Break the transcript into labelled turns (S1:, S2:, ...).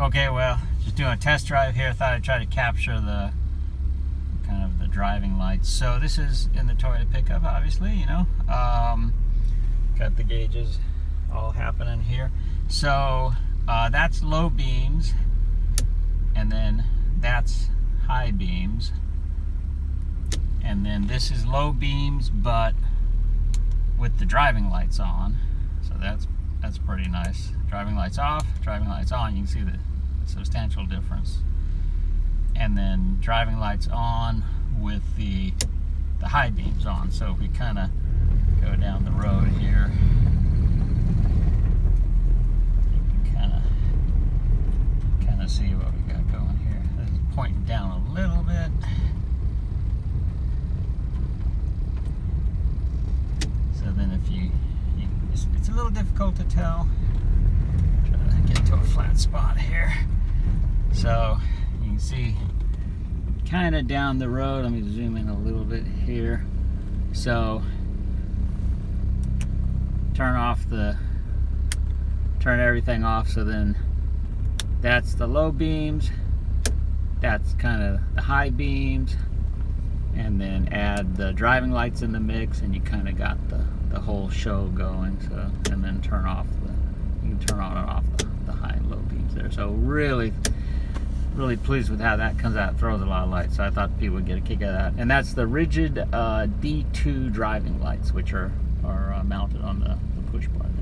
S1: Okay, well, just doing a test drive here. Thought I'd try to capture the kind of the driving lights. So this is in the Toyota pickup, obviously, you know. Got the gauges all happening here. So that's low beams, and then that's high beams. And then this is low beams, but with the driving lights on. So that's pretty nice. Driving lights off, driving lights on. You can see the substantial difference. And then driving lights on with the high beams on. So if we kind of go down the road here, you can kind of see what we got going here. This is pointing down a little bit. So then if it's a little difficult to tell. Try to get to a flat spot here. So you can see kind of down the road. Let me zoom in a little bit here. So turn everything off. So then that's the low beams, that's kind of the high beams, and then add the driving lights in the mix, and you kind of got the whole show going. So, and then you can turn on and off the high and low beams there. So really pleased with how that comes out. It throws a lot of light, so I thought people would get a kick out of that. And that's the rigid D2 driving lights, which are mounted on the push bar there.